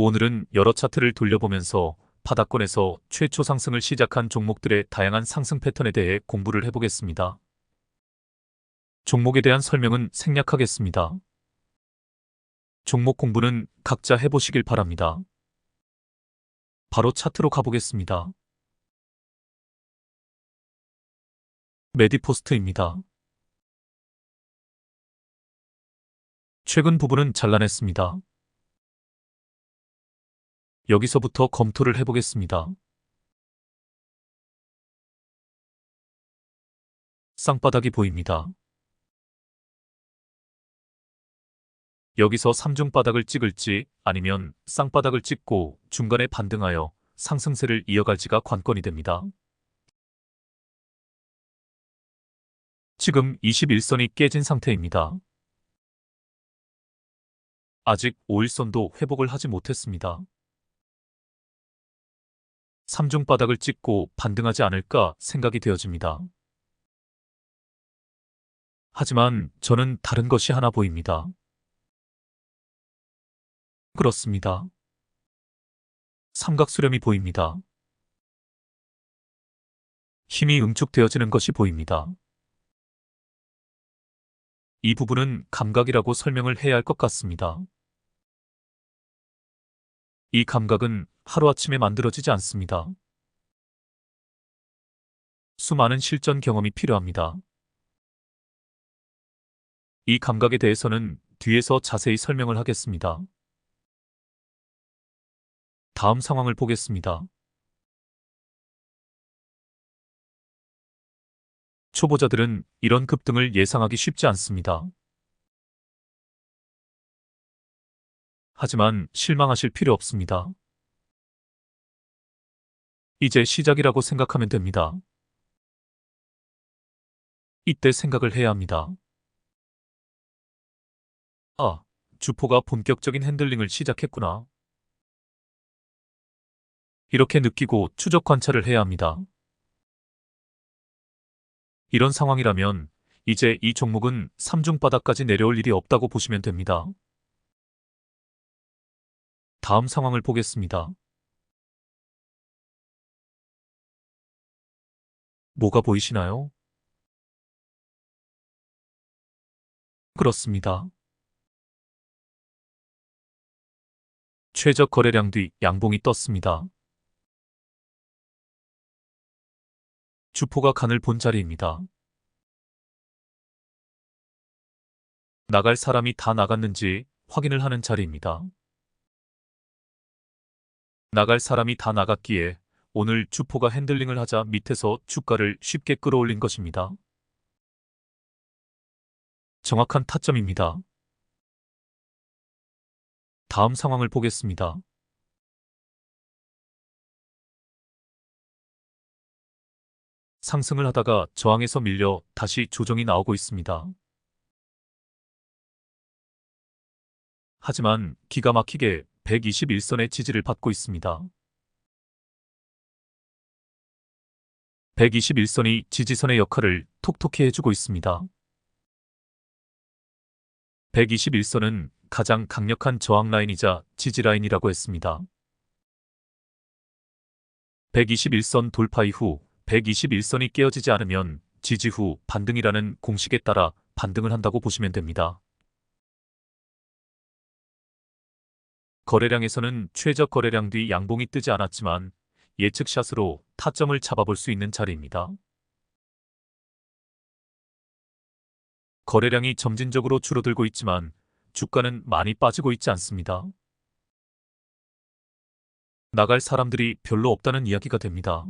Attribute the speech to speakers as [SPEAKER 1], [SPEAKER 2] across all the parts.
[SPEAKER 1] 오늘은 여러 차트를 돌려보면서 바닥권에서 최초 상승을 시작한 종목들의 다양한 상승 패턴에 대해 공부를 해보겠습니다. 종목에 대한 설명은 생략하겠습니다. 종목 공부는 각자 해보시길 바랍니다. 바로 차트로 가보겠습니다. 메디포스트입니다. 최근 부분은 잘라냈습니다. 여기서부터 검토를 해보겠습니다. 쌍바닥이 보입니다. 여기서 3중 바닥을 찍을지 아니면 쌍바닥을 찍고 중간에 반등하여 상승세를 이어갈지가 관건이 됩니다. 지금 21선이 깨진 상태입니다. 아직 5일선도 회복을 하지 못했습니다. 3중 바닥을 찍고 반등하지 않을까 생각이 되어집니다. 하지만 저는 다른 것이 하나 보입니다. 그렇습니다. 삼각수렴이 보입니다. 힘이 응축되어지는 것이 보입니다. 이 부분은 감각이라고 설명을 해야 할 것 같습니다. 이 감각은 하루아침에 만들어지지 않습니다. 수많은 실전 경험이 필요합니다. 이 감각에 대해서는 뒤에서 자세히 설명을 하겠습니다. 다음 상황을 보겠습니다. 초보자들은 이런 급등을 예상하기 쉽지 않습니다. 하지만 실망하실 필요 없습니다. 이제 시작이라고 생각하면 됩니다. 이때 생각을 해야 합니다. 아, 주포가 본격적인 핸들링을 시작했구나. 이렇게 느끼고 추적 관찰을 해야 합니다. 이런 상황이라면 이제 이 종목은 3중 바닥까지 내려올 일이 없다고 보시면 됩니다. 다음 상황을 보겠습니다. 뭐가 보이시나요? 그렇습니다. 최저 거래량 뒤 양봉이 떴습니다. 주포가 간을 본 자리입니다. 나갈 사람이 다 나갔는지 확인을 하는 자리입니다. 나갈 사람이 다 나갔기에 오늘 주포가 핸들링을 하자 밑에서 주가를 쉽게 끌어올린 것입니다. 정확한 타점입니다. 다음 상황을 보겠습니다. 상승을 하다가 저항에서 밀려 다시 조정이 나오고 있습니다. 하지만 기가 막히게 121선의 지지를 받고 있습니다. 121선이 지지선의 역할을 톡톡히 해주고 있습니다. 121선은 가장 강력한 저항 라인이자 지지 라인이라고 했습니다. 121선 돌파 이후 121선이 깨어지지 않으면 지지 후 반등이라는 공식에 따라 반등을 한다고 보시면 됩니다. 거래량에서는 최저 거래량 뒤 양봉이 뜨지 않았지만 예측샷으로 타점을 잡아볼 수 있는 자리입니다. 거래량이 점진적으로 줄어들고 있지만 주가는 많이 빠지고 있지 않습니다. 나갈 사람들이 별로 없다는 이야기가 됩니다.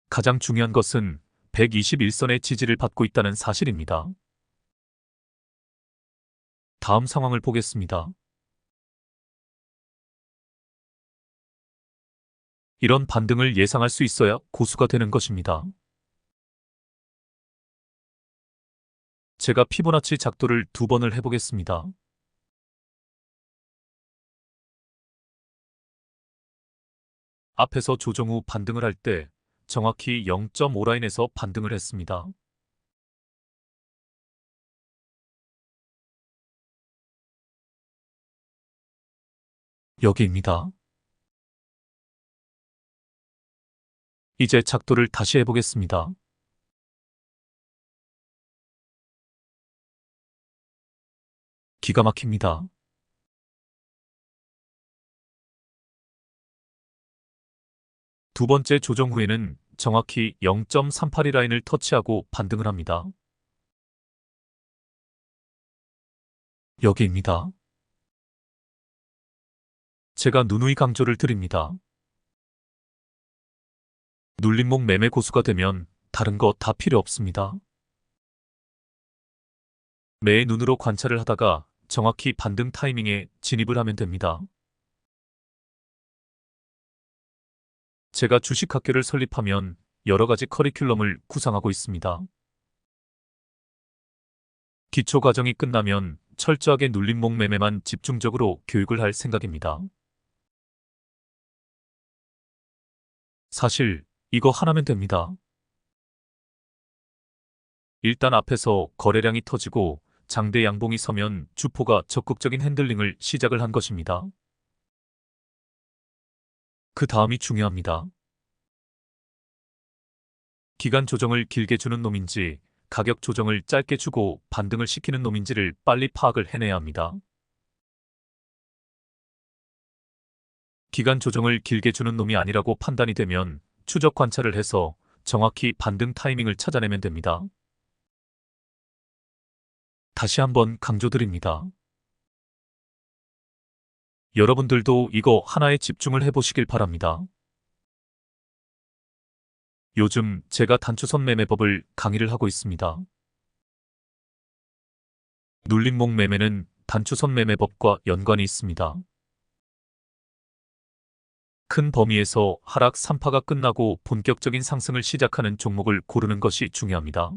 [SPEAKER 1] 가장 중요한 것은 121선의 지지를 받고 있다는 사실입니다. 다음 상황을 보겠습니다. 이런 반등을 예상할 수 있어야 고수가 되는 것입니다. 제가 피보나치 작도를 2번을 해보겠습니다. 앞에서 조정 후 반등을 할 때 정확히 0.5라인에서 반등을 했습니다. 여기입니다. 이제 작도를 다시 해보겠습니다. 기가 막힙니다. 두 번째 조정 후에는 정확히 0.38이 라인을 터치하고 반등을 합니다. 여기입니다. 제가 누누이 강조를 드립니다. 눌림목 매매 고수가 되면 다른 거 다 필요 없습니다. 매의 눈으로 관찰을 하다가 정확히 반등 타이밍에 진입을 하면 됩니다. 제가 주식학교를 설립하면 여러 가지 커리큘럼을 구상하고 있습니다. 기초 과정이 끝나면 철저하게 눌림목 매매만 집중적으로 교육을 할 생각입니다. 사실 이거 하나면 됩니다. 일단 앞에서 거래량이 터지고 장대 양봉이 서면 주포가 적극적인 핸들링을 시작을 한 것입니다. 그 다음이 중요합니다. 기간 조정을 길게 주는 놈인지 가격 조정을 짧게 주고 반등을 시키는 놈인지를 빨리 파악을 해내야 합니다. 기간 조정을 길게 주는 놈이 아니라고 판단이 되면 추적 관찰을 해서 정확히 반등 타이밍을 찾아내면 됩니다. 다시 한번 강조드립니다. 여러분들도 이거 하나에 집중을 해보시길 바랍니다. 요즘 제가 단추선 매매법을 강의를 하고 있습니다. 눌림목 매매는 단추선 매매법과 연관이 있습니다. 큰 범위에서 하락 3파가 끝나고 본격적인 상승을 시작하는 종목을 고르는 것이 중요합니다.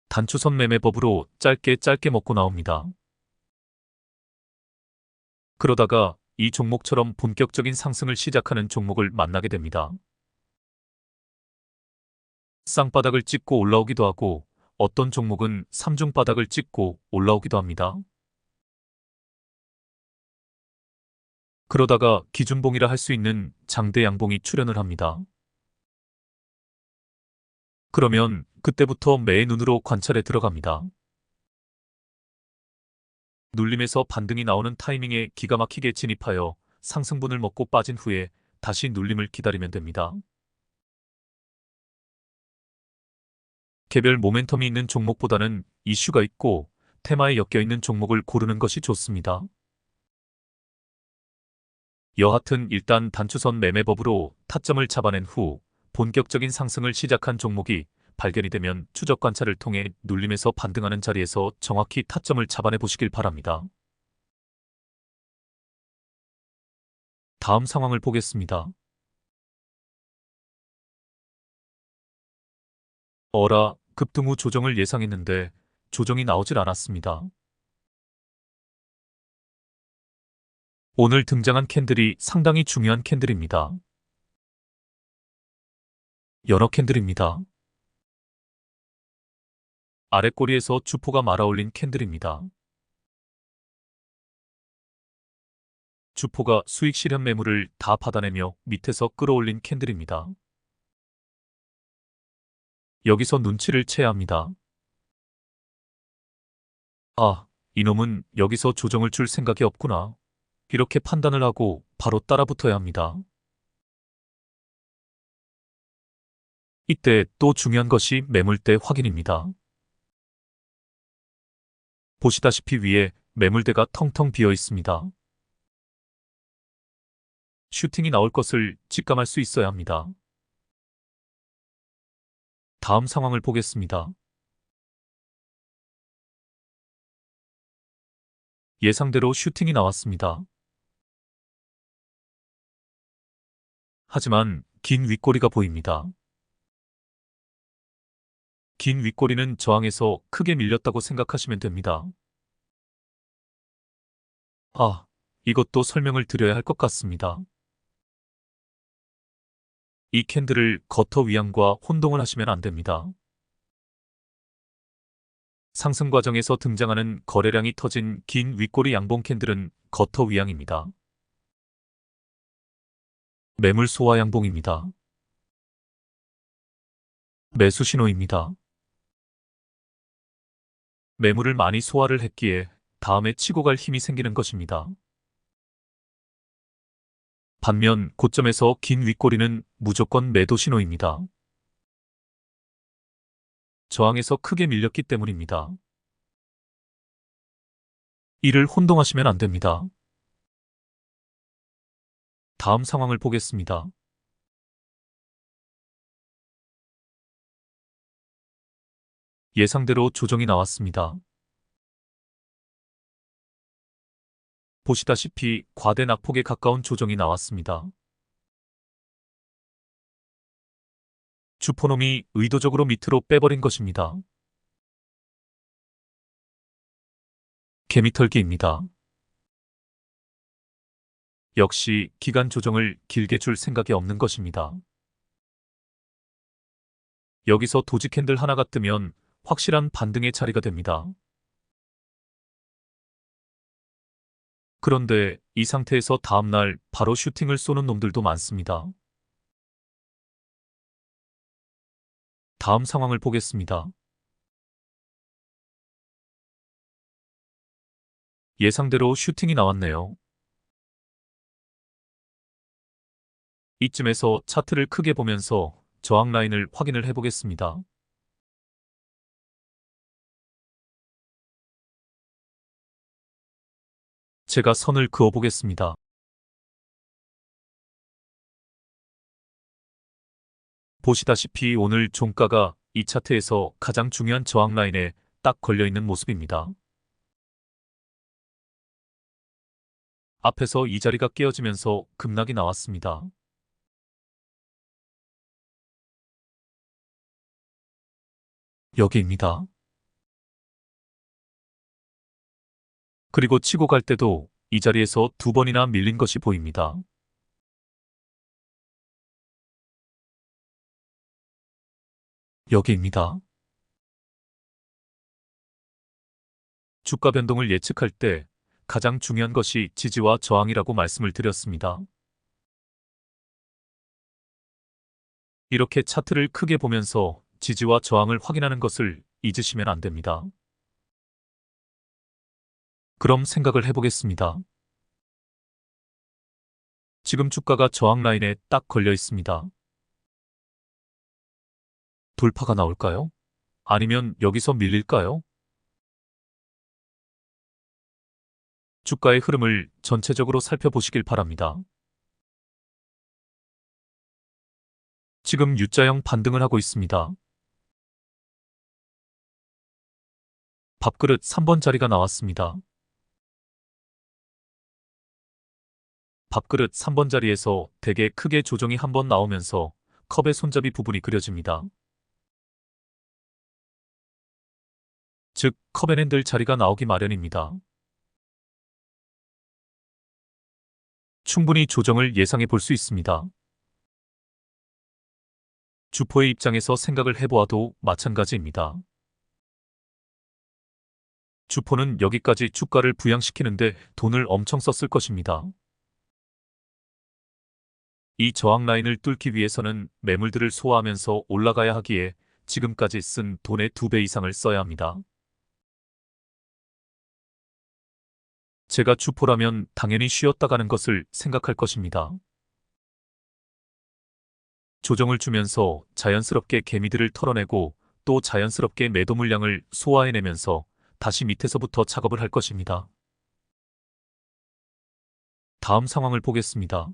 [SPEAKER 1] 단추선 매매법으로 짧게 먹고 나옵니다. 그러다가 이 종목처럼 본격적인 상승을 시작하는 종목을 만나게 됩니다. 쌍바닥을 찍고 올라오기도 하고 어떤 종목은 삼중바닥을 찍고 올라오기도 합니다. 그러다가 기준봉이라 할 수 있는 장대 양봉이 출현을 합니다. 그러면 그때부터 매의 눈으로 관찰에 들어갑니다. 눌림에서 반등이 나오는 타이밍에 기가 막히게 진입하여 상승분을 먹고 빠진 후에 다시 눌림을 기다리면 됩니다. 개별 모멘텀이 있는 종목보다는 이슈가 있고 테마에 엮여있는 종목을 고르는 것이 좋습니다. 여하튼 일단 단추선 매매법으로 타점을 잡아낸 후 본격적인 상승을 시작한 종목이 발견이 되면 추적 관찰을 통해 눌림에서 반등하는 자리에서 정확히 타점을 잡아내 보시길 바랍니다. 다음 상황을 보겠습니다. 어라, 급등 후 조정을 예상했는데 조정이 나오질 않았습니다. 오늘 등장한 캔들이 상당히 중요한 캔들입니다. 연어 캔들입니다. 아랫꼬리에서 주포가 말아올린 캔들입니다. 주포가 수익 실현 매물을 다 받아내며 밑에서 끌어올린 캔들입니다. 여기서 눈치를 채야 합니다. 아, 이놈은 여기서 조정을 줄 생각이 없구나. 이렇게 판단을 하고 바로 따라붙어야 합니다. 이때 또 중요한 것이 매물대 확인입니다. 보시다시피 위에 매물대가 텅텅 비어 있습니다. 슈팅이 나올 것을 직감할 수 있어야 합니다. 다음 상황을 보겠습니다. 예상대로 슈팅이 나왔습니다. 하지만 긴 윗꼬리가 보입니다. 긴 윗꼬리는 저항에서 크게 밀렸다고 생각하시면 됩니다. 아, 이것도 설명을 드려야 할 것 같습니다. 이 캔들을 거터 위양과 혼동을 하시면 안 됩니다. 상승 과정에서 등장하는 거래량이 터진 긴 윗꼬리 양봉 캔들은 거터 위양입니다. 매물 소화 양봉입니다. 매수 신호입니다. 매물을 많이 소화를 했기에 다음에 치고 갈 힘이 생기는 것입니다. 반면 고점에서 긴 윗꼬리는 무조건 매도 신호입니다. 저항에서 크게 밀렸기 때문입니다. 이를 혼동하시면 안 됩니다. 다음 상황을 보겠습니다. 예상대로 조정이 나왔습니다. 보시다시피 과대 낙폭에 가까운 조정이 나왔습니다. 주포놈이 의도적으로 밑으로 빼버린 것입니다. 개미털기입니다. 역시 기간 조정을 길게 줄 생각이 없는 것입니다. 여기서 도지 캔들 하나가 뜨면 확실한 반등의 자리가 됩니다. 그런데 이 상태에서 다음날 바로 슈팅을 쏘는 놈들도 많습니다. 다음 상황을 보겠습니다. 예상대로 슈팅이 나왔네요. 이쯤에서 차트를 크게 보면서 저항 라인을 확인을 해보겠습니다. 제가 선을 그어보겠습니다. 보시다시피 오늘 종가가 이 차트에서 가장 중요한 저항 라인에 딱 걸려있는 모습입니다. 앞에서 이 자리가 깨어지면서 급락이 나왔습니다. 여기입니다. 그리고 치고 갈 때도 이 자리에서 두 번이나 밀린 것이 보입니다. 여기입니다. 주가 변동을 예측할 때 가장 중요한 것이 지지와 저항이라고 말씀을 드렸습니다. 이렇게 차트를 크게 보면서 지지와 저항을 확인하는 것을 잊으시면 안 됩니다. 그럼 생각을 해보겠습니다. 지금 주가가 저항 라인에 딱 걸려 있습니다. 돌파가 나올까요? 아니면 여기서 밀릴까요? 주가의 흐름을 전체적으로 살펴보시길 바랍니다. 지금 U자형 반등을 하고 있습니다. 밥그릇 3번 자리가 나왔습니다. 밥그릇 3번 자리에서 되게 크게 조정이 한번 나오면서 컵의 손잡이 부분이 그려집니다. 즉, 컵 앤 핸들 자리가 나오기 마련입니다. 충분히 조정을 예상해 볼 수 있습니다. 주포의 입장에서 생각을 해보아도 마찬가지입니다. 주포는 여기까지 주가를 부양시키는데 돈을 엄청 썼을 것입니다. 이 저항 라인을 뚫기 위해서는 매물들을 소화하면서 올라가야 하기에 지금까지 쓴 돈의 2배 이상을 써야 합니다. 제가 주포라면 당연히 쉬었다 가는 것을 생각할 것입니다. 조정을 주면서 자연스럽게 개미들을 털어내고 또 자연스럽게 매도 물량을 소화해내면서 다시 밑에서부터 작업을 할 것입니다. 다음 상황을 보겠습니다.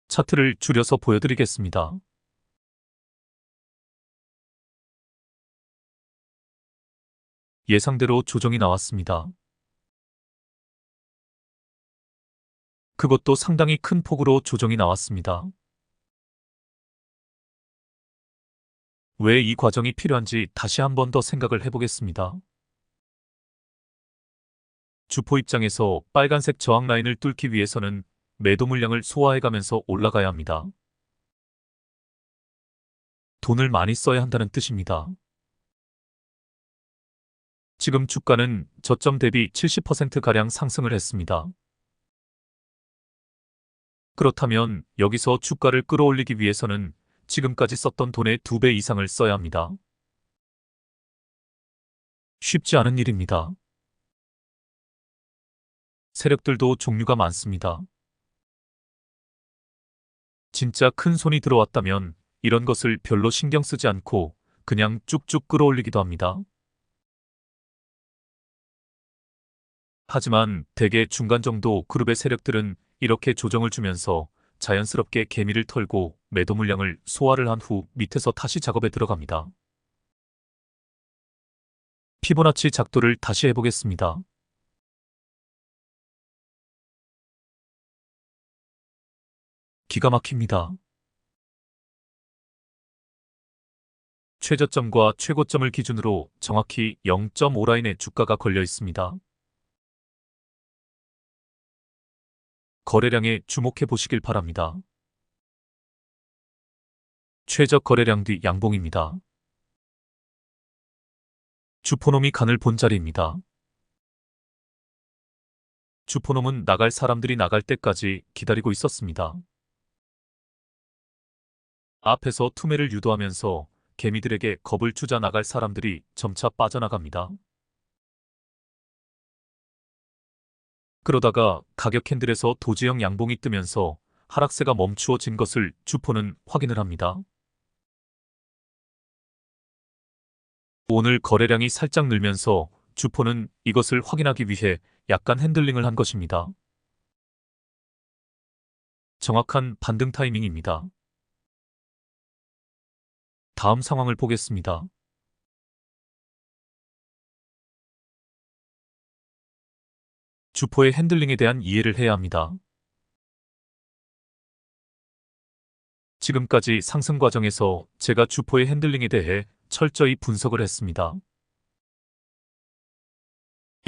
[SPEAKER 1] 차트를 줄여서 보여드리겠습니다. 예상대로 조정이 나왔습니다. 그것도 상당히 큰 폭으로 조정이 나왔습니다. 왜 이 과정이 필요한지 다시 한 번 더 생각을 해보겠습니다. 주포 입장에서 빨간색 저항 라인을 뚫기 위해서는 매도 물량을 소화해가면서 올라가야 합니다. 돈을 많이 써야 한다는 뜻입니다. 지금 주가는 저점 대비 70%가량 상승을 했습니다. 그렇다면 여기서 주가를 끌어올리기 위해서는 지금까지 썼던 돈의 2배 이상을 써야 합니다. 쉽지 않은 일입니다. 세력들도 종류가 많습니다. 진짜 큰 손이 들어왔다면 이런 것을 별로 신경 쓰지 않고 그냥 쭉쭉 끌어올리기도 합니다. 하지만 대개 중간 정도 그룹의 세력들은 이렇게 조정을 주면서 자연스럽게 개미를 털고 매도 물량을 소화를 한 후 밑에서 다시 작업에 들어갑니다. 피보나치 작도를 다시 해보겠습니다. 기가 막힙니다. 최저점과 최고점을 기준으로 정확히 0.5라인의 주가가 걸려 있습니다. 거래량에 주목해 보시길 바랍니다. 최저 거래량 뒤 양봉입니다. 주포놈이 간을 본 자리입니다. 주포놈은 나갈 사람들이 나갈 때까지 기다리고 있었습니다. 앞에서 투매를 유도하면서 개미들에게 겁을 주자 나갈 사람들이 점차 빠져나갑니다. 그러다가 가격 캔들에서 도지형 양봉이 뜨면서 하락세가 멈추어진 것을 주포는 확인을 합니다. 오늘 거래량이 살짝 늘면서 주포는 이것을 확인하기 위해 약간 핸들링을 한 것입니다. 정확한 반등 타이밍입니다. 다음 상황을 보겠습니다. 주포의 핸들링에 대한 이해를 해야 합니다. 지금까지 상승 과정에서 제가 주포의 핸들링에 대해 철저히 분석을 했습니다.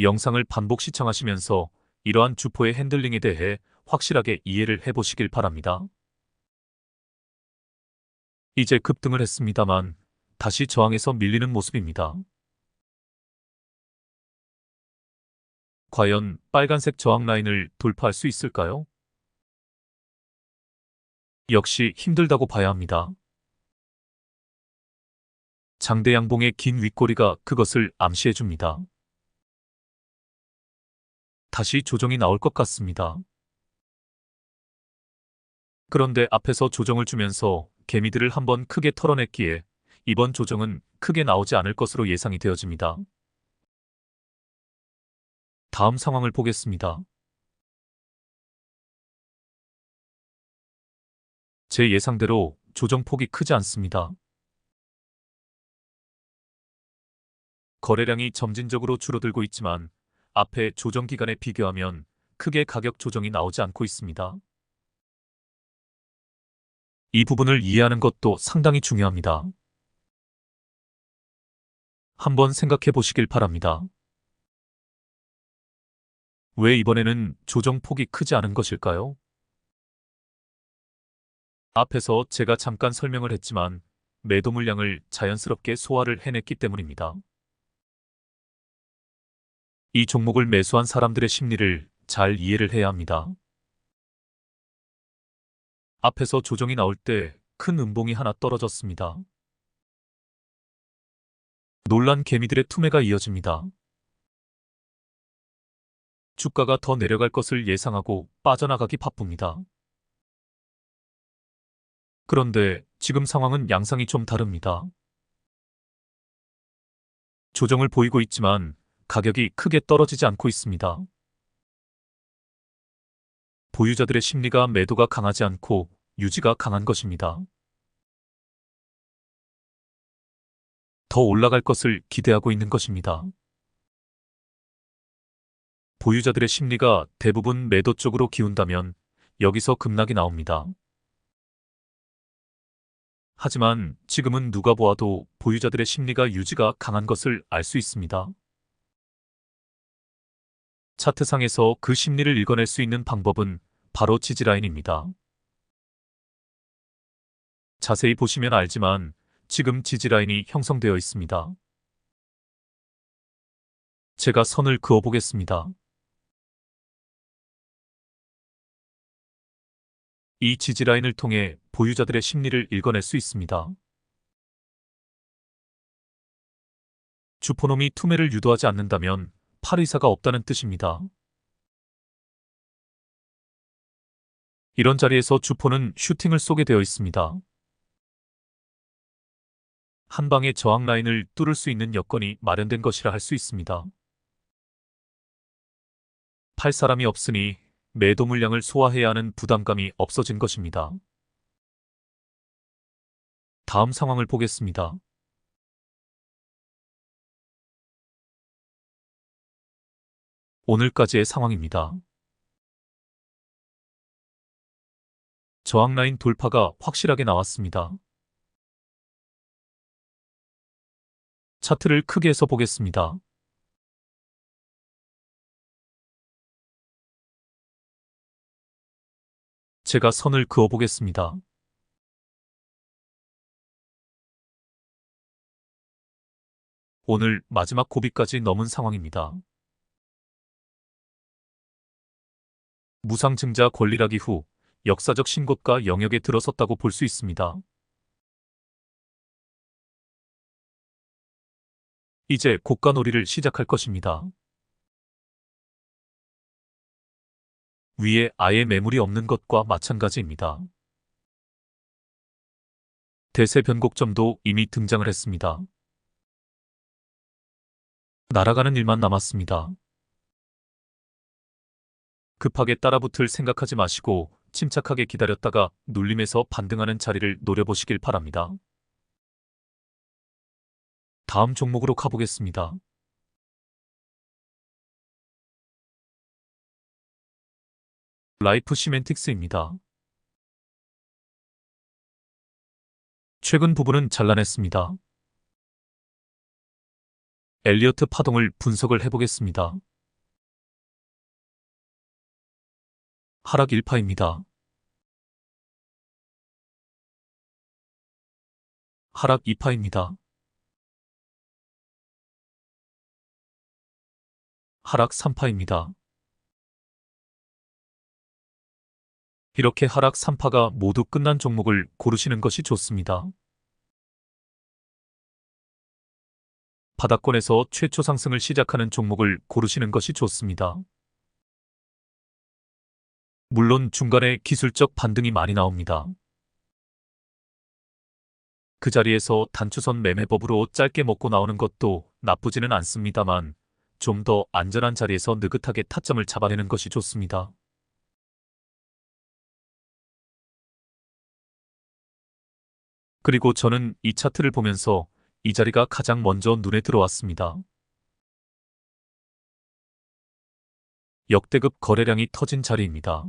[SPEAKER 1] 영상을 반복 시청하시면서 이러한 주포의 핸들링에 대해 확실하게 이해를 해보시길 바랍니다. 이제 급등을 했습니다만 다시 저항에서 밀리는 모습입니다. 과연 빨간색 저항 라인을 돌파할 수 있을까요? 역시 힘들다고 봐야 합니다. 장대 양봉의 긴 윗꼬리가 그것을 암시해줍니다. 다시 조정이 나올 것 같습니다. 그런데 앞에서 조정을 주면서 개미들을 한번 크게 털어냈기에 이번 조정은 크게 나오지 않을 것으로 예상이 되어집니다. 다음 상황을 보겠습니다. 제 예상대로 조정폭이 크지 않습니다. 거래량이 점진적으로 줄어들고 있지만 앞에 조정 기간에 비교하면 크게 가격 조정이 나오지 않고 있습니다. 이 부분을 이해하는 것도 상당히 중요합니다. 한번 생각해 보시길 바랍니다. 왜 이번에는 조정폭이 크지 않은 것일까요? 앞에서 제가 잠깐 설명을 했지만 매도 물량을 자연스럽게 소화를 해냈기 때문입니다. 이 종목을 매수한 사람들의 심리를 잘 이해를 해야 합니다. 앞에서 조정이 나올 때 큰 음봉이 하나 떨어졌습니다. 놀란 개미들의 투매가 이어집니다. 주가가 더 내려갈 것을 예상하고 빠져나가기 바쁩니다. 그런데 지금 상황은 양상이 좀 다릅니다. 조정을 보이고 있지만 가격이 크게 떨어지지 않고 있습니다. 보유자들의 심리가 매도가 강하지 않고 유지가 강한 것입니다. 더 올라갈 것을 기대하고 있는 것입니다. 보유자들의 심리가 대부분 매도 쪽으로 기운다면 여기서 급락이 나옵니다. 하지만 지금은 누가 보아도 보유자들의 심리가 유지가 강한 것을 알 수 있습니다. 차트상에서 그 심리를 읽어낼 수 있는 방법은 바로 지지라인입니다. 자세히 보시면 알지만 지금 지지라인이 형성되어 있습니다. 제가 선을 그어 보겠습니다. 이 지지라인을 통해 보유자들의 심리를 읽어낼 수 있습니다. 주포놈이 투매를 유도하지 않는다면 팔 의사가 없다는 뜻입니다. 이런 자리에서 주포는 슈팅을 쏘게 되어 있습니다. 한 방에 저항 라인을 뚫을 수 있는 여건이 마련된 것이라 할 수 있습니다. 팔 사람이 없으니 매도 물량을 소화해야 하는 부담감이 없어진 것입니다. 다음 상황을 보겠습니다. 오늘까지의 상황입니다. 저항 라인 돌파가 확실하게 나왔습니다. 차트를 크게 해서 보겠습니다. 제가 선을 그어 보겠습니다. 오늘 마지막 고비까지 넘은 상황입니다. 무상증자 권리락 이후 역사적 신고가 영역에 들어섰다고 볼 수 있습니다. 이제 고가놀이를 시작할 것입니다. 위에 아예 매물이 없는 것과 마찬가지입니다. 대세 변곡점도 이미 등장을 했습니다. 날아가는 일만 남았습니다. 급하게 따라붙을 생각하지 마시고 침착하게 기다렸다가 눌림에서 반등하는 자리를 노려보시길 바랍니다. 다음 종목으로 가보겠습니다. 라이프 시멘틱스입니다. 최근 부분은 잘라냈습니다. 엘리어트 파동을 분석을 해보겠습니다. 하락 1파입니다. 하락 2파입니다. 하락 3파입니다. 이렇게 하락 3파가 모두 끝난 종목을 고르시는 것이 좋습니다. 바닥권에서 최초 상승을 시작하는 종목을 고르시는 것이 좋습니다. 물론 중간에 기술적 반등이 많이 나옵니다. 그 자리에서 단추선 매매법으로 짧게 먹고 나오는 것도 나쁘지는 않습니다만 좀 더 안전한 자리에서 느긋하게 타점을 잡아내는 것이 좋습니다. 그리고 저는 이 차트를 보면서 이 자리가 가장 먼저 눈에 들어왔습니다. 역대급 거래량이 터진 자리입니다.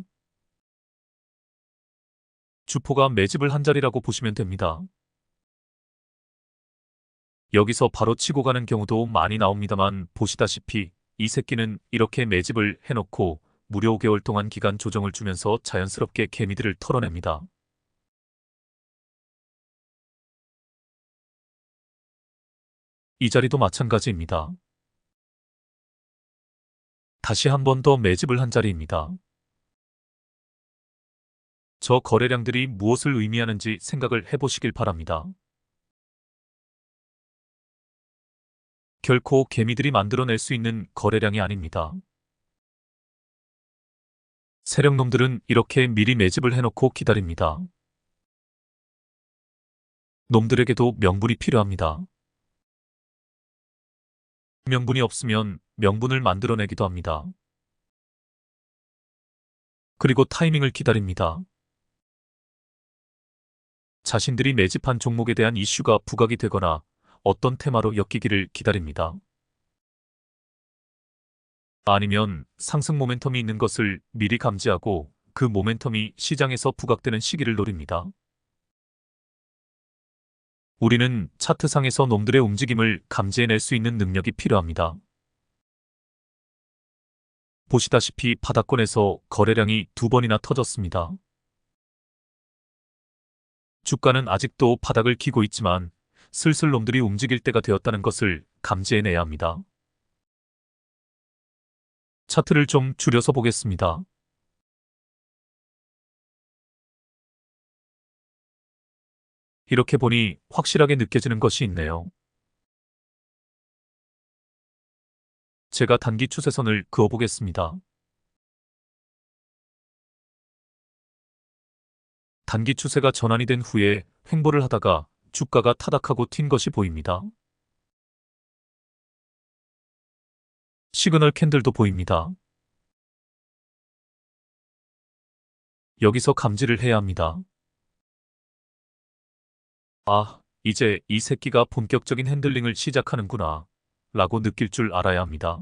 [SPEAKER 1] 주포가 매집을 한 자리라고 보시면 됩니다. 여기서 바로 치고 가는 경우도 많이 나옵니다만 보시다시피 이 새끼는 이렇게 매집을 해놓고 무려 5개월 동안 기간 조정을 주면서 자연스럽게 개미들을 털어냅니다. 이 자리도 마찬가지입니다. 다시 한 번 더 매집을 한 자리입니다. 저 거래량들이 무엇을 의미하는지 생각을 해보시길 바랍니다. 결코 개미들이 만들어낼 수 있는 거래량이 아닙니다. 세력놈들은 이렇게 미리 매집을 해놓고 기다립니다. 놈들에게도 명분이 필요합니다. 명분이 없으면 명분을 만들어내기도 합니다. 그리고 타이밍을 기다립니다. 자신들이 매집한 종목에 대한 이슈가 부각이 되거나 어떤 테마로 엮이기를 기다립니다. 아니면 상승 모멘텀이 있는 것을 미리 감지하고 그 모멘텀이 시장에서 부각되는 시기를 노립니다. 우리는 차트상에서 놈들의 움직임을 감지해낼 수 있는 능력이 필요합니다. 보시다시피 바닥권에서 거래량이 2번이나 터졌습니다. 주가는 아직도 바닥을 기고 있지만 슬슬 놈들이 움직일 때가 되었다는 것을 감지해내야 합니다. 차트를 좀 줄여서 보겠습니다. 이렇게 보니 확실하게 느껴지는 것이 있네요. 제가 단기 추세선을 그어보겠습니다. 단기 추세가 전환이 된 후에 횡보를 하다가 주가가 타닥하고 튄 것이 보입니다. 시그널 캔들도 보입니다. 여기서 감지를 해야 합니다. 아, 이제 이 새끼가 본격적인 핸들링을 시작하는구나 라고 느낄 줄 알아야 합니다.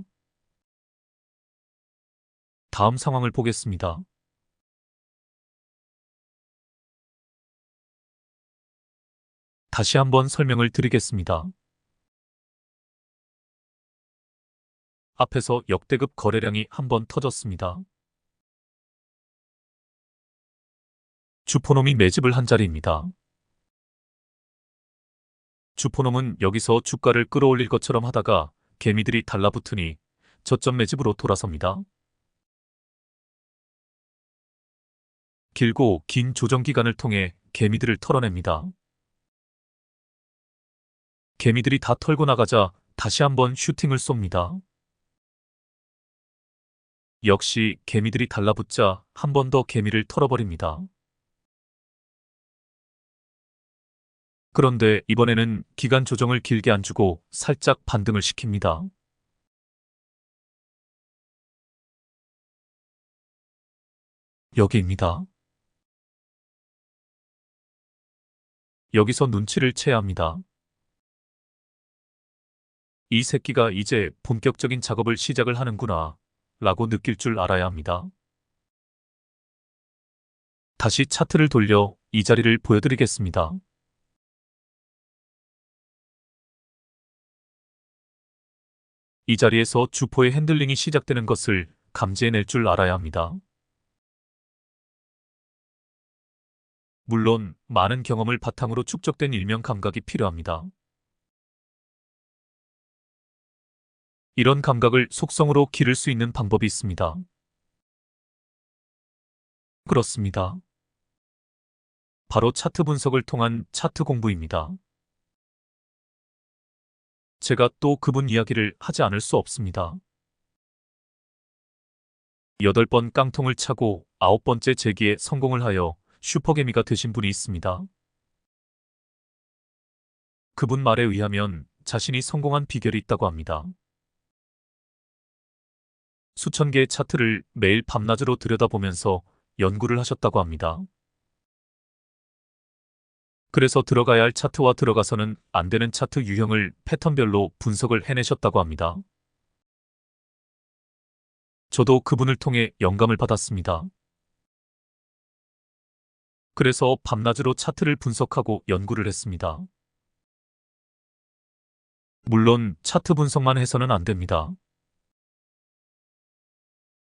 [SPEAKER 1] 다음 상황을 보겠습니다. 다시 한번 설명을 드리겠습니다. 앞에서 역대급 거래량이 한번 터졌습니다. 주포놈이 매집을 한 자리입니다. 주포놈은 여기서 주가를 끌어올릴 것처럼 하다가 개미들이 달라붙으니 저점 매집으로 돌아섭니다. 길고 긴 조정 기간을 통해 개미들을 털어냅니다. 개미들이 다 털고 나가자 다시 한번 슈팅을 쏩니다. 역시 개미들이 달라붙자 한 번 더 개미를 털어버립니다. 그런데 이번에는 기간 조정을 길게 안 주고 살짝 반등을 시킵니다. 여기입니다. 여기서 눈치를 채야 합니다. 이 새끼가 이제 본격적인 작업을 시작을 하는구나 라고 느낄 줄 알아야 합니다. 다시 차트를 돌려 이 자리를 보여드리겠습니다. 이 자리에서 주포의 핸들링이 시작되는 것을 감지해낼 줄 알아야 합니다. 물론 많은 경험을 바탕으로 축적된 일명 감각이 필요합니다. 이런 감각을 속성으로 기를 수 있는 방법이 있습니다. 그렇습니다. 바로 차트 분석을 통한 차트 공부입니다. 제가 또 그분 이야기를 하지 않을 수 없습니다. 8번 깡통을 차고 9번째 재기에 성공을 하여 슈퍼개미가 되신 분이 있습니다. 그분 말에 의하면 자신이 성공한 비결이 있다고 합니다. 수천 개의 차트를 매일 밤낮으로 들여다보면서 연구를 하셨다고 합니다. 그래서 들어가야 할 차트와 들어가서는 안 되는 차트 유형을 패턴별로 분석을 해내셨다고 합니다. 저도 그분을 통해 영감을 받았습니다. 그래서 밤낮으로 차트를 분석하고 연구를 했습니다. 물론 차트 분석만 해서는 안 됩니다.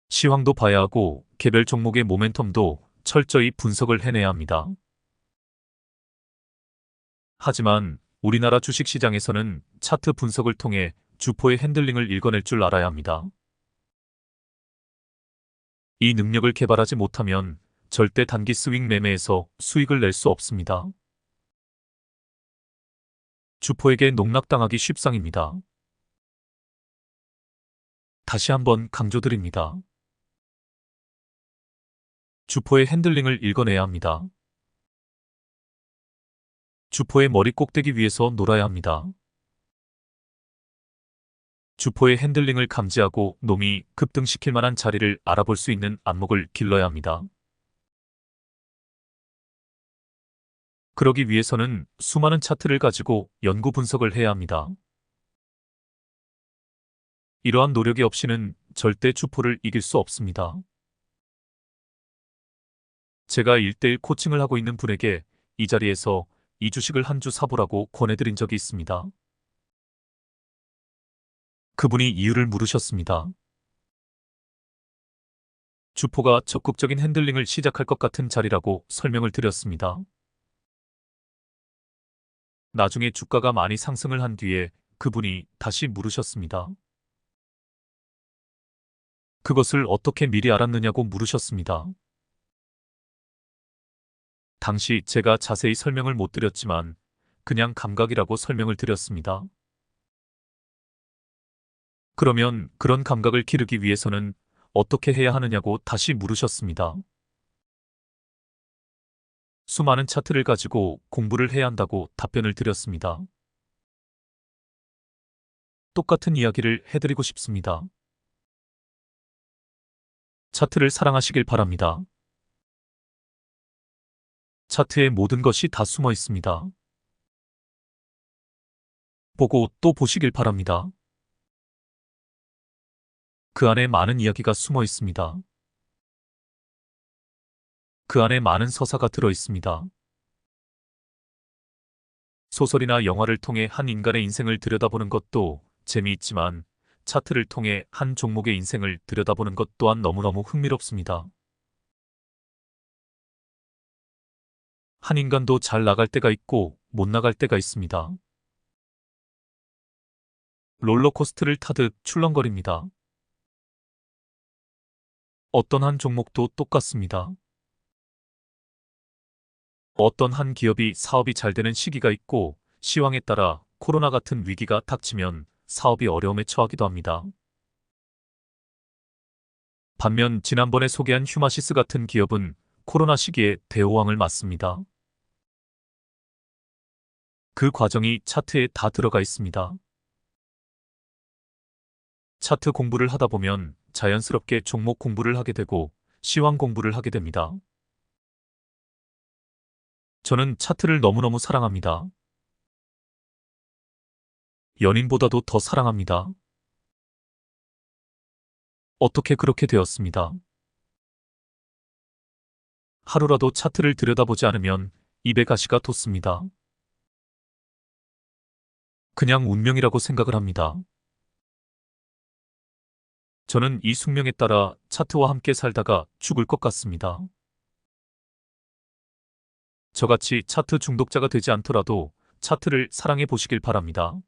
[SPEAKER 1] 시황도 봐야 하고 개별 종목의 모멘텀도 철저히 분석을 해내야 합니다. 하지만 우리나라 주식시장에서는 차트 분석을 통해 주포의 핸들링을 읽어낼 줄 알아야 합니다. 이 능력을 개발하지 못하면 절대 단기 스윙 매매에서 수익을 낼 수 없습니다. 주포에게 농락당하기 쉽상입니다. 다시 한번 강조드립니다. 주포의 핸들링을 읽어내야 합니다. 주포의 머리 꼭대기 위에서 놀아야 합니다. 주포의 핸들링을 감지하고 놈이 급등시킬 만한 자리를 알아볼 수 있는 안목을 길러야 합니다. 그러기 위해서는 수많은 차트를 가지고 연구 분석을 해야 합니다. 이러한 노력이 없이는 절대 주포를 이길 수 없습니다. 제가 1:1 코칭을 하고 있는 분에게 이 자리에서 이 주식을 한 주 사보라고 권해드린 적이 있습니다. 그분이 이유를 물으셨습니다. 주포가 적극적인 핸들링을 시작할 것 같은 자리라고 설명을 드렸습니다. 나중에 주가가 많이 상승을 한 뒤에 그분이 다시 물으셨습니다. 그것을 어떻게 미리 알았느냐고 물으셨습니다. 당시 제가 자세히 설명을 못 드렸지만 그냥 감각이라고 설명을 드렸습니다. 그러면 그런 감각을 기르기 위해서는 어떻게 해야 하느냐고 다시 물으셨습니다. 수많은 차트를 가지고 공부를 해야 한다고 답변을 드렸습니다. 똑같은 이야기를 해드리고 싶습니다. 차트를 사랑하시길 바랍니다. 차트에 모든 것이 다 숨어 있습니다. 보고 또 보시길 바랍니다. 그 안에 많은 이야기가 숨어 있습니다. 그 안에 많은 서사가 들어 있습니다. 소설이나 영화를 통해 한 인간의 인생을 들여다보는 것도 재미있지만 차트를 통해 한 종목의 인생을 들여다보는 것 또한 너무너무 흥미롭습니다. 한 인간도 잘 나갈 때가 있고 못 나갈 때가 있습니다. 롤러코스터를 타듯 출렁거립니다. 어떤 한 종목도 똑같습니다. 어떤 한 기업이 사업이 잘 되는 시기가 있고 시황에 따라 코로나 같은 위기가 닥치면 사업이 어려움에 처하기도 합니다. 반면 지난번에 소개한 휴마시스 같은 기업은 코로나 시기에 대호황을 맞습니다. 그 과정이 차트에 다 들어가 있습니다. 차트 공부를 하다 보면 자연스럽게 종목 공부를 하게 되고 시황 공부를 하게 됩니다. 저는 차트를 너무너무 사랑합니다. 연인보다도 더 사랑합니다. 어떻게 그렇게 되었습니다. 하루라도 차트를 들여다보지 않으면 입에 가시가 돋습니다. 그냥 운명이라고 생각을 합니다. 저는 이 숙명에 따라 차트와 함께 살다가 죽을 것 같습니다. 저같이 차트 중독자가 되지 않더라도 차트를 사랑해 보시길 바랍니다.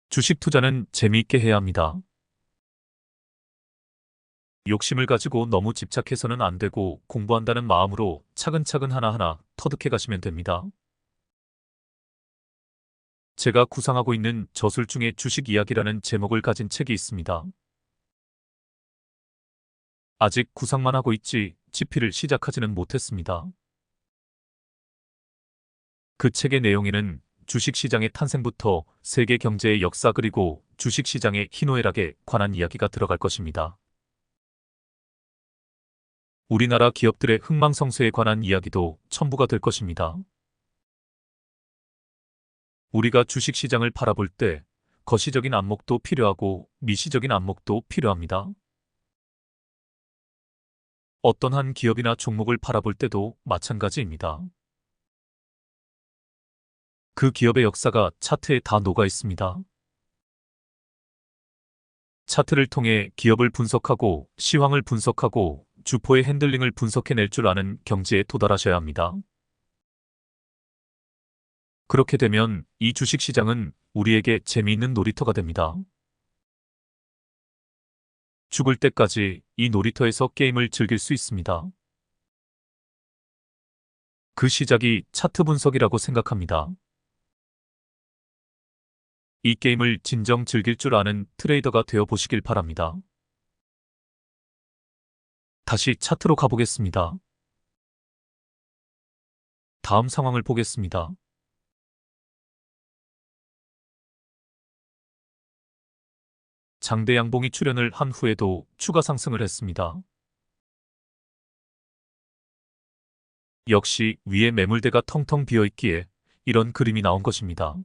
[SPEAKER 1] 주식 투자는 재미있게 해야 합니다. 욕심을 가지고 너무 집착해서는 안 되고 공부한다는 마음으로 차근차근 하나하나 터득해 가시면 됩니다. 제가 구상하고 있는 저술 중에 주식 이야기라는 제목을 가진 책이 있습니다. 아직 구상만 하고 있지 집필을 시작하지는 못했습니다. 그 책의 내용에는 주식시장의 탄생부터 세계 경제의 역사 그리고 주식시장의 희노애락에 관한 이야기가 들어갈 것입니다. 우리나라 기업들의 흥망성쇠에 관한 이야기도 첨부가 될 것입니다. 우리가 주식시장을 바라볼 때 거시적인 안목도 필요하고 미시적인 안목도 필요합니다. 어떤 한 기업이나 종목을 바라볼 때도 마찬가지입니다. 그 기업의 역사가 차트에 다 녹아 있습니다. 차트를 통해 기업을 분석하고 시황을 분석하고 주포의 핸들링을 분석해낼 줄 아는 경지에 도달하셔야 합니다. 그렇게 되면 이 주식시장은 우리에게 재미있는 놀이터가 됩니다. 죽을 때까지 이 놀이터에서 게임을 즐길 수 있습니다. 그 시작이 차트 분석이라고 생각합니다. 이 게임을 진정 즐길 줄 아는 트레이더가 되어 보시길 바랍니다. 다시 차트로 가보겠습니다. 다음 상황을 보겠습니다. 장대 양봉이 출현을 한 후에도 추가 상승을 했습니다. 역시 위에 매물대가 텅텅 비어있기에 이런 그림이 나온 것입니다.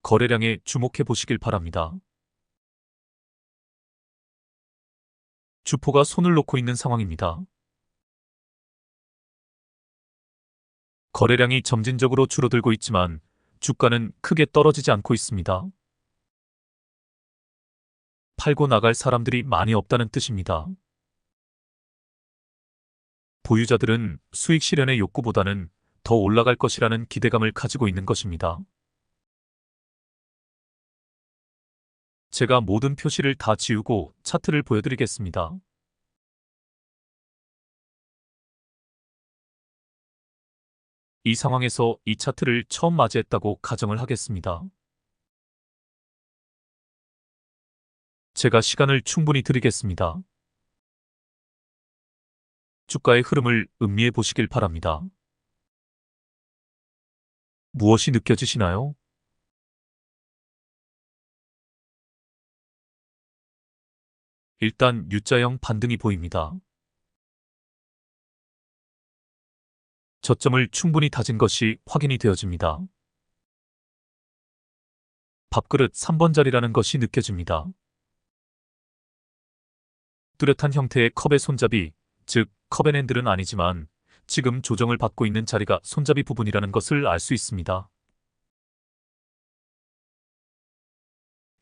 [SPEAKER 1] 거래량에 주목해 보시길 바랍니다. 주포가 손을 놓고 있는 상황입니다. 거래량이 점진적으로 줄어들고 있지만 주가는 크게 떨어지지 않고 있습니다. 팔고 나갈 사람들이 많이 없다는 뜻입니다. 보유자들은 수익 실현의 욕구보다는 더 올라갈 것이라는 기대감을 가지고 있는 것입니다. 제가 모든 표시를 다 지우고 차트를 보여드리겠습니다. 이 상황에서 이 차트를 처음 맞이했다고 가정을 하겠습니다. 제가 시간을 충분히 드리겠습니다. 주가의 흐름을 음미해 보시길 바랍니다. 무엇이 느껴지시나요? 일단 U자형 반등이 보입니다. 저점을 충분히 다진 것이 확인이 되어집니다. 밥그릇 3번 자리라는 것이 느껴집니다. 뚜렷한 형태의 컵의 손잡이, 즉 컵앤핸들은 아니지만 지금 조정을 받고 있는 자리가 손잡이 부분이라는 것을 알 수 있습니다.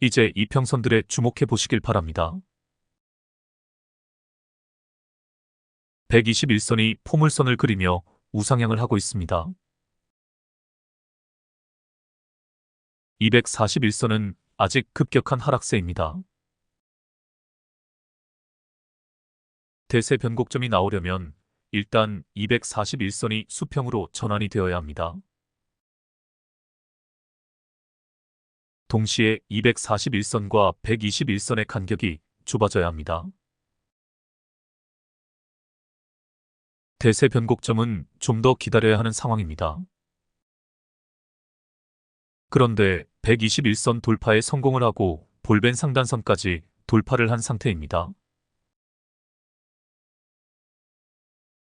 [SPEAKER 1] 이제 이평선들에 주목해 보시길 바랍니다. 121선이 포물선을 그리며 우상향을 하고 있습니다. 241선은 아직 급격한 하락세입니다. 대세 변곡점이 나오려면 일단 241선이 수평으로 전환이 되어야 합니다. 동시에 241선과 121선의 간격이 좁아져야 합니다. 대세 변곡점은 좀 더 기다려야 하는 상황입니다. 그런데 121선 돌파에 성공을 하고 볼벤 상단선까지 돌파를 한 상태입니다.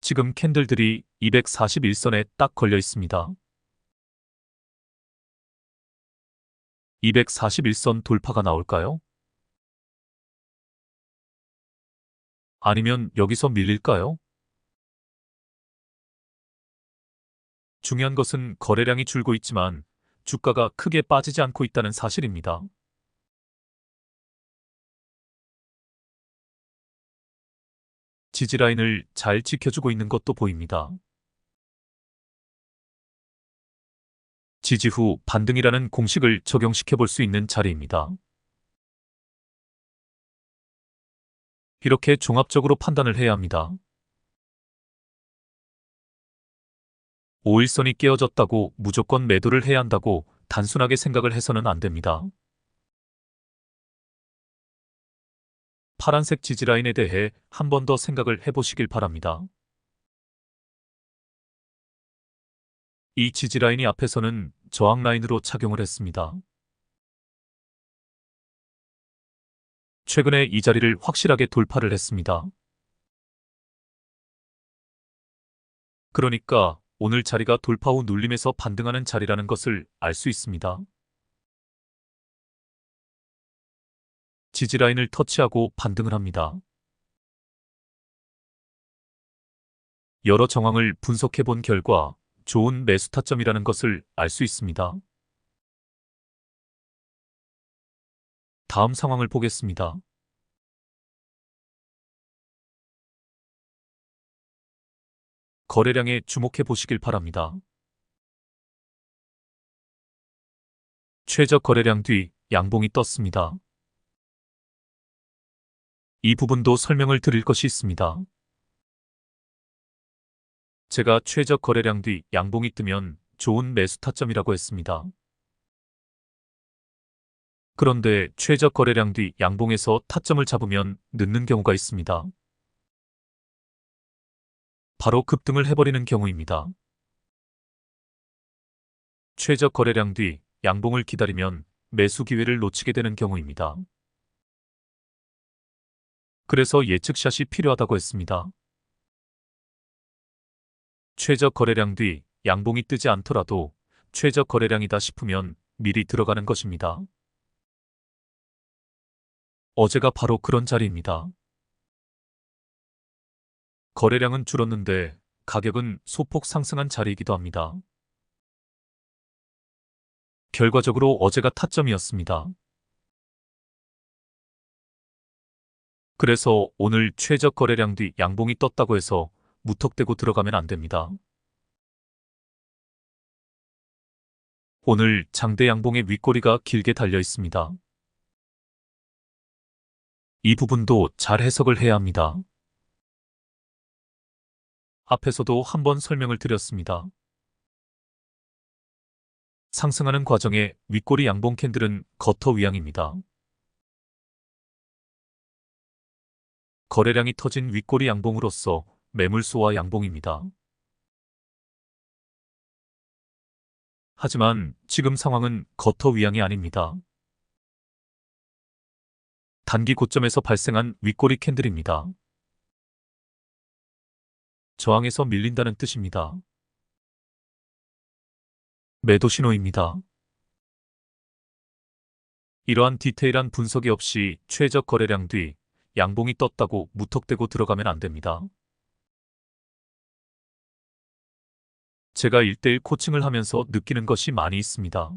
[SPEAKER 1] 지금 캔들들이 241선에 딱 걸려 있습니다. 241선 돌파가 나올까요? 아니면 여기서 밀릴까요? 중요한 것은 거래량이 줄고 있지만 주가가 크게 빠지지 않고 있다는 사실입니다. 지지라인을 잘 지켜주고 있는 것도 보입니다. 지지 후 반등이라는 공식을 적용시켜 볼 수 있는 자리입니다. 이렇게 종합적으로 판단을 해야 합니다. 5일선이 깨어졌다고 무조건 매도를 해야 한다고 단순하게 생각을 해서는 안 됩니다. 파란색 지지라인에 대해 한 번 더 생각을 해보시길 바랍니다. 이 지지라인이 앞에서는 저항라인으로 작용을 했습니다. 최근에 이 자리를 확실하게 돌파를 했습니다. 그러니까 오늘 자리가 돌파 후 눌림에서 반등하는 자리라는 것을 알 수 있습니다. 지지라인을 터치하고 반등을 합니다. 여러 정황을 분석해 본 결과 좋은 매수 타점이라는 것을 알 수 있습니다. 다음 상황을 보겠습니다. 거래량에 주목해 보시길 바랍니다. 최저 거래량 뒤 양봉이 떴습니다. 이 부분도 설명을 드릴 것이 있습니다. 제가 최저 거래량 뒤 양봉이 뜨면 좋은 매수 타점이라고 했습니다. 그런데 최저 거래량 뒤 양봉에서 타점을 잡으면 늦는 경우가 있습니다. 바로 급등을 해버리는 경우입니다. 최저 거래량 뒤 양봉을 기다리면 매수 기회를 놓치게 되는 경우입니다. 그래서 예측샷이 필요하다고 했습니다. 최저 거래량 뒤 양봉이 뜨지 않더라도 최저 거래량이다 싶으면 미리 들어가는 것입니다. 어제가 바로 그런 자리입니다. 거래량은 줄었는데 가격은 소폭 상승한 자리이기도 합니다. 결과적으로 어제가 타점이었습니다. 그래서 오늘 최저 거래량 뒤 양봉이 떴다고 해서 무턱대고 들어가면 안 됩니다. 오늘 장대 양봉의 윗꼬리가 길게 달려 있습니다. 이 부분도 잘 해석을 해야 합니다. 앞에서도 한번 설명을 드렸습니다. 상승하는 과정에 윗꼬리 양봉 캔들은 거터 위양입니다. 거래량이 터진 윗꼬리 양봉으로서 매물소와 양봉입니다. 하지만 지금 상황은 거터 위양이 아닙니다. 단기 고점에서 발생한 윗꼬리 캔들입니다. 저항에서 밀린다는 뜻입니다. 매도 신호입니다. 이러한 디테일한 분석이 없이 최적 거래량 뒤 양봉이 떴다고 무턱대고 들어가면 안 됩니다. 제가 1:1 코칭을 하면서 느끼는 것이 많이 있습니다.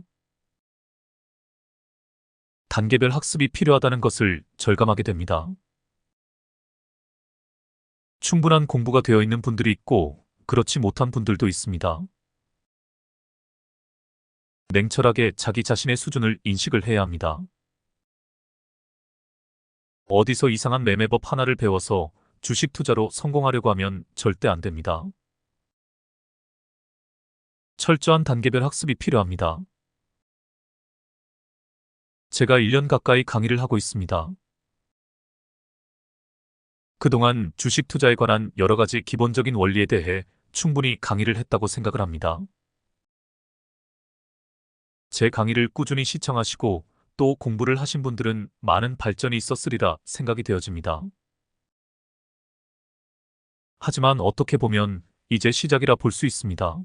[SPEAKER 1] 단계별 학습이 필요하다는 것을 절감하게 됩니다. 충분한 공부가 되어 있는 분들이 있고 그렇지 못한 분들도 있습니다. 냉철하게 자기 자신의 수준을 인식을 해야 합니다. 어디서 이상한 매매법 하나를 배워서 주식 투자로 성공하려고 하면 절대 안 됩니다. 철저한 단계별 학습이 필요합니다. 제가 1년 가까이 강의를 하고 있습니다. 그동안 주식 투자에 관한 여러 가지 기본적인 원리에 대해 충분히 강의를 했다고 생각을 합니다. 제 강의를 꾸준히 시청하시고 또 공부를 하신 분들은 많은 발전이 있었으리라 생각이 되어집니다. 하지만 어떻게 보면 이제 시작이라 볼 수 있습니다.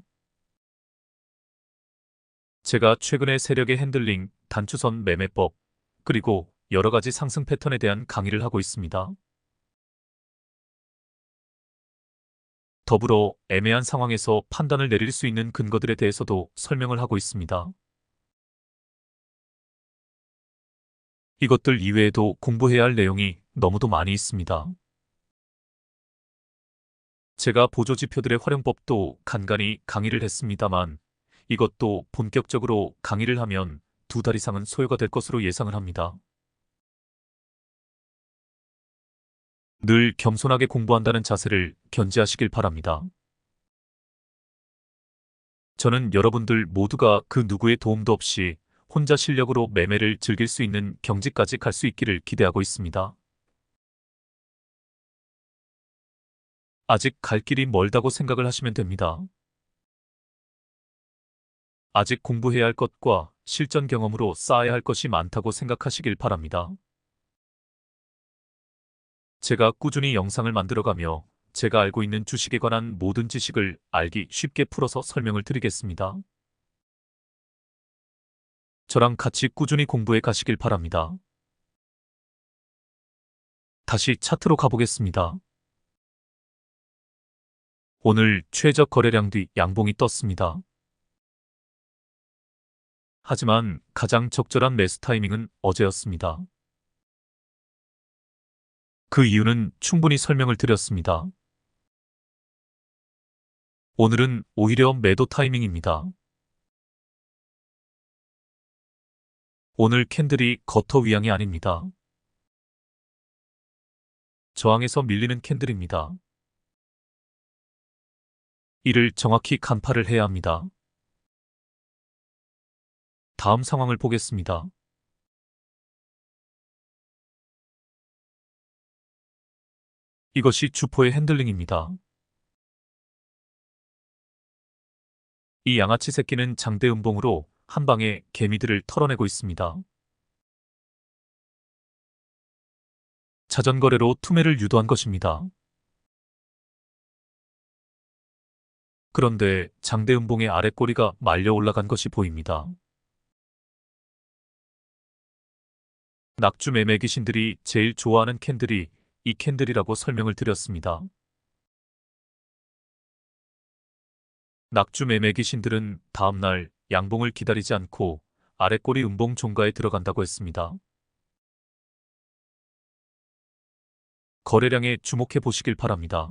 [SPEAKER 1] 제가 최근에 세력의 핸들링, 단추선 매매법, 그리고 여러 가지 상승 패턴에 대한 강의를 하고 있습니다. 더불어 애매한 상황에서 판단을 내릴 수 있는 근거들에 대해서도 설명을 하고 있습니다. 이것들 이외에도 공부해야 할 내용이 너무도 많이 있습니다. 제가 보조지표들의 활용법도 간간히 강의를 했습니다만 이것도 본격적으로 강의를 하면 2달 이상은 소요가 될 것으로 예상을 합니다. 늘 겸손하게 공부한다는 자세를 견지하시길 바랍니다. 저는 여러분들 모두가 그 누구의 도움도 없이 혼자 실력으로 매매를 즐길 수 있는 경지까지 갈 수 있기를 기대하고 있습니다. 아직 갈 길이 멀다고 생각을 하시면 됩니다. 아직 공부해야 할 것과 실전 경험으로 쌓아야 할 것이 많다고 생각하시길 바랍니다. 제가 꾸준히 영상을 만들어가며 제가 알고 있는 주식에 관한 모든 지식을 알기 쉽게 풀어서 설명을 드리겠습니다. 저랑 같이 꾸준히 공부해 가시길 바랍니다. 다시 차트로 가보겠습니다. 오늘 최저 거래량 뒤 양봉이 떴습니다. 하지만 가장 적절한 매수 타이밍은 어제였습니다. 그 이유는 충분히 설명을 드렸습니다. 오늘은 오히려 매도 타이밍입니다. 오늘 캔들이 거터 위양이 아닙니다. 저항에서 밀리는 캔들입니다. 이를 정확히 간파를 해야 합니다. 다음 상황을 보겠습니다. 이것이 주포의 핸들링입니다. 이 양아치 새끼는 장대 음봉으로 한 방에 개미들을 털어내고 있습니다. 자전거래로 투매를 유도한 것입니다. 그런데 장대 음봉의 아랫꼬리가 말려 올라간 것이 보입니다. 낙주 매매 귀신들이 제일 좋아하는 캔들이 이 캔들이라고 설명을 드렸습니다. 낙주 매매 귀신들은 다음날 양봉을 기다리지 않고 아랫꼬리 음봉 종가에 들어간다고 했습니다. 거래량에 주목해 보시길 바랍니다.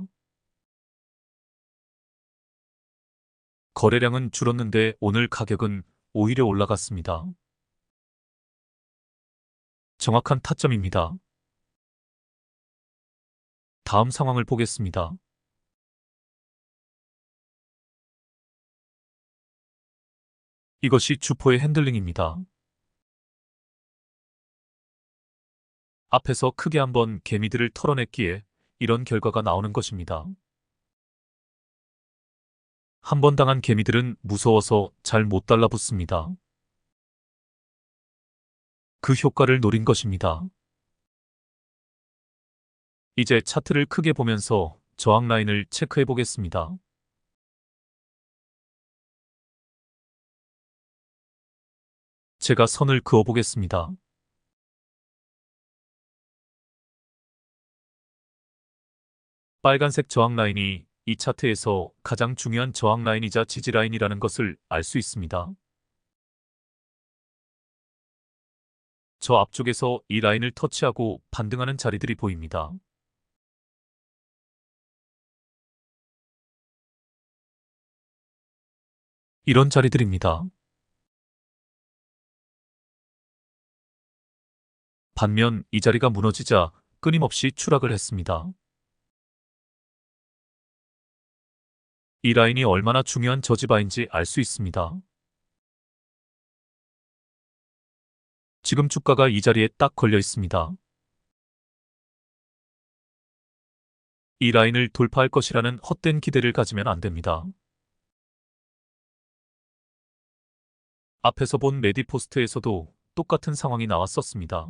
[SPEAKER 1] 거래량은 줄었는데 오늘 가격은 오히려 올라갔습니다. 정확한 타점입니다. 다음 상황을 보겠습니다. 이것이 주포의 핸들링입니다. 앞에서 크게 한번 개미들을 털어냈기에 이런 결과가 나오는 것입니다. 한 번 당한 개미들은 무서워서 잘 못 달라붙습니다. 그 효과를 노린 것입니다. 이제 차트를 크게 보면서 저항 라인을 체크해 보겠습니다. 제가 선을 그어 보겠습니다. 빨간색 저항 라인이 이 차트에서 가장 중요한 저항 라인이자 지지 라인이라는 것을 알 수 있습니다. 저 앞쪽에서 이 라인을 터치하고 반등하는 자리들이 보입니다. 이런 자리들입니다. 반면 이 자리가 무너지자 끊임없이 추락을 했습니다. 이 라인이 얼마나 중요한 저지바인지 알 수 있습니다. 지금 주가가 이 자리에 딱 걸려 있습니다. 이 라인을 돌파할 것이라는 헛된 기대를 가지면 안 됩니다. 앞에서 본 메디포스트에서도 똑같은 상황이 나왔었습니다.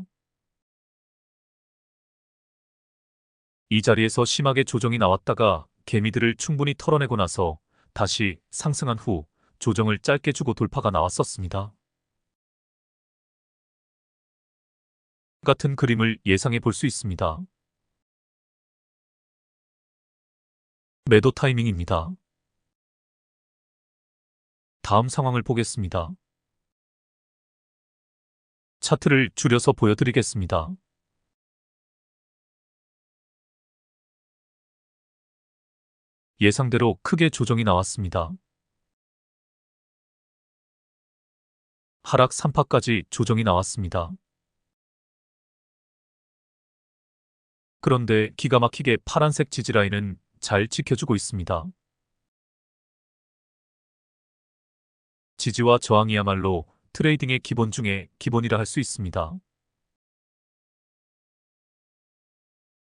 [SPEAKER 1] 이 자리에서 심하게 조정이 나왔다가 개미들을 충분히 털어내고 나서 다시 상승한 후 조정을 짧게 주고 돌파가 나왔었습니다. 같은 그림을 예상해 볼 수 있습니다. 매도 타이밍입니다. 다음 상황을 보겠습니다. 차트를 줄여서 보여드리겠습니다. 예상대로 크게 조정이 나왔습니다. 하락 3파까지 조정이 나왔습니다. 그런데 기가 막히게 파란색 지지라인은 잘 지켜주고 있습니다. 지지와 저항이야말로 트레이딩의 기본 중에 기본이라 할 수 있습니다.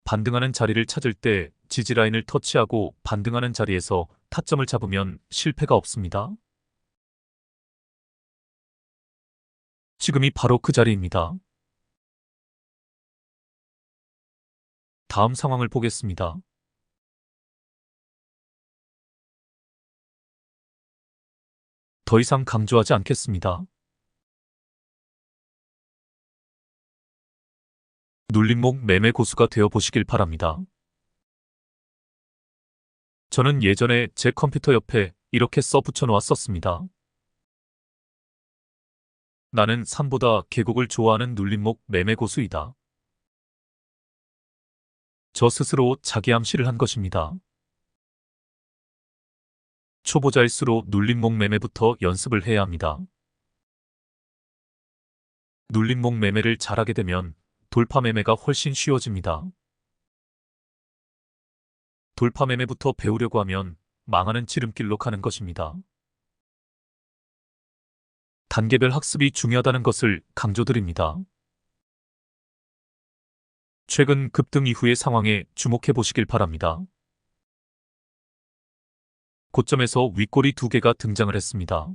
[SPEAKER 1] 반등하는 자리를 찾을 때 지지라인을 터치하고 반등하는 자리에서 타점을 잡으면 실패가 없습니다. 지금이 바로 그 자리입니다. 다음 상황을 보겠습니다. 더 이상 강조하지 않겠습니다. 눌림목 매매 고수가 되어 보시길 바랍니다. 저는 예전에 제 컴퓨터 옆에 이렇게 써 붙여 놓았었습니다. 나는 산보다 계곡을 좋아하는 눌림목 매매 고수이다. 저 스스로 자기 암시를 한 것입니다. 초보자일수록 눌림목 매매부터 연습을 해야 합니다. 눌림목 매매를 잘하게 되면 돌파 매매가 훨씬 쉬워집니다. 돌파 매매부터 배우려고 하면 망하는 지름길로 가는 것입니다. 단계별 학습이 중요하다는 것을 강조드립니다. 최근 급등 이후의 상황에 주목해 보시길 바랍니다. 고점에서 윗꼬리 2개가 등장을 했습니다.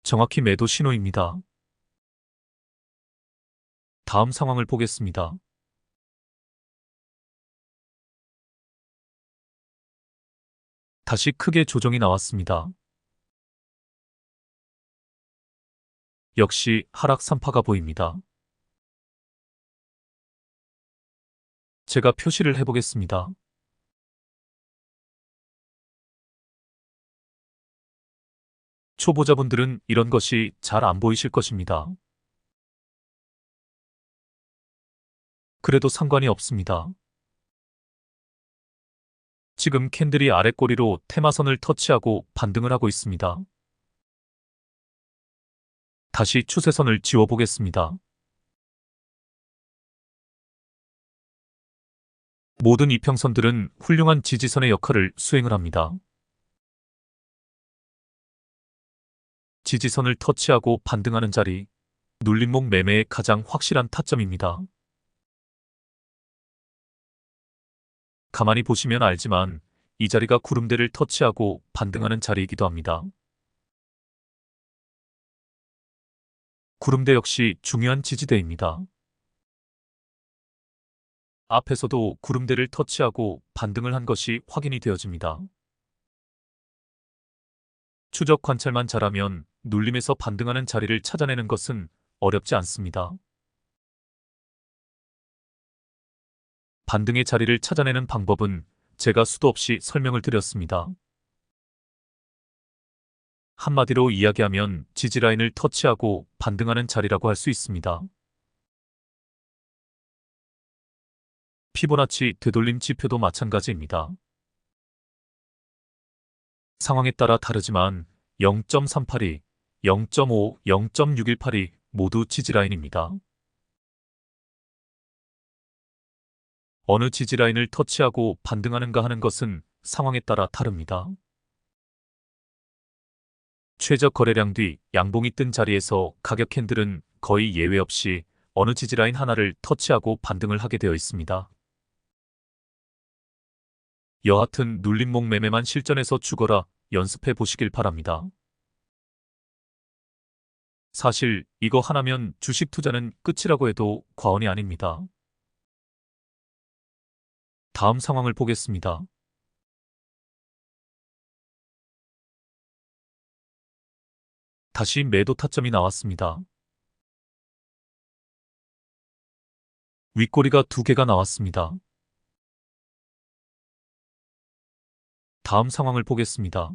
[SPEAKER 1] 정확히 매도 신호입니다. 다음 상황을 보겠습니다. 다시 크게 조정이 나왔습니다. 역시 하락 3파가 보입니다. 제가 표시를 해보겠습니다. 초보자분들은 이런 것이 잘 안 보이실 것입니다. 그래도 상관이 없습니다. 지금 캔들이 아랫꼬리로 테마선을 터치하고 반등을 하고 있습니다. 다시 추세선을 지워보겠습니다. 모든 이평선들은 훌륭한 지지선의 역할을 수행을 합니다. 지지선을 터치하고 반등하는 자리, 눌림목 매매의 가장 확실한 타점입니다. 가만히 보시면 알지만 이 자리가 구름대를 터치하고 반등하는 자리이기도 합니다. 구름대 역시 중요한 지지대입니다. 앞에서도 구름대를 터치하고 반등을 한 것이 확인이 되어집니다. 추적 관찰만 잘하면 눌림에서 반등하는 자리를 찾아내는 것은 어렵지 않습니다. 반등의 자리를 찾아내는 방법은 제가 수도 없이 설명을 드렸습니다. 한마디로 이야기하면 지지라인을 터치하고 반등하는 자리라고 할 수 있습니다. 피보나치 되돌림 지표도 마찬가지입니다. 상황에 따라 다르지만 0.382, 0.5, 0.618이 모두 지지라인입니다. 어느 지지라인을 터치하고 반등하는가 하는 것은 상황에 따라 다릅니다. 최저 거래량 뒤 양봉이 뜬 자리에서 가격 캔들은 거의 예외 없이 어느 지지라인 하나를 터치하고 반등을 하게 되어 있습니다. 여하튼 눌림목 매매만 실전에서 죽어라 연습해 보시길 바랍니다. 사실 이거 하나면 주식 투자는 끝이라고 해도 과언이 아닙니다. 다음 상황을 보겠습니다. 다시 매도 타점이 나왔습니다. 윗꼬리가 2개가 나왔습니다. 다음 상황을 보겠습니다.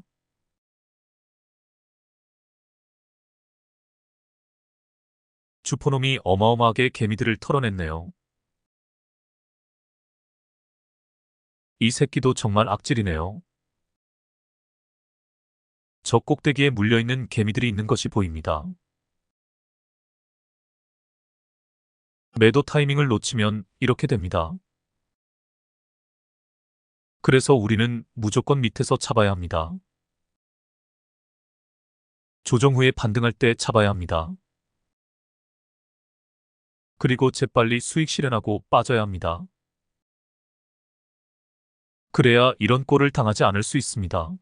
[SPEAKER 1] 주포놈이 어마어마하게 개미들을 털어냈네요. 이 새끼도 정말 악질이네요. 저 꼭대기에 물려있는 개미들이 있는 것이 보입니다. 매도 타이밍을 놓치면 이렇게 됩니다. 그래서 우리는 무조건 밑에서 잡아야 합니다. 조정 후에 반등할 때 잡아야 합니다. 그리고 재빨리 수익 실현하고 빠져야 합니다. 그래야 이런 꼴을 당하지 않을 수 있습니다.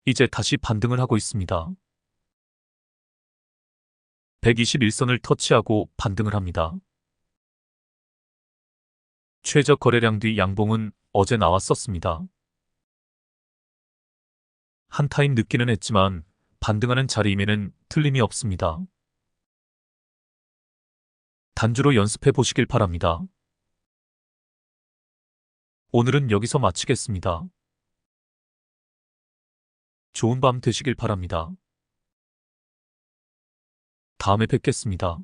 [SPEAKER 1] 이제 다시 반등을 하고 있습니다. 121선을 터치하고 반등을 합니다. 최저 거래량 뒤 양봉은 어제 나왔었습니다. 한 타임 늦기는 했지만 반등하는 자리임에는 틀림이 없습니다. 단주로 연습해 보시길 바랍니다. 오늘은 여기서 마치겠습니다. 좋은 밤 되시길 바랍니다. 다음에 뵙겠습니다.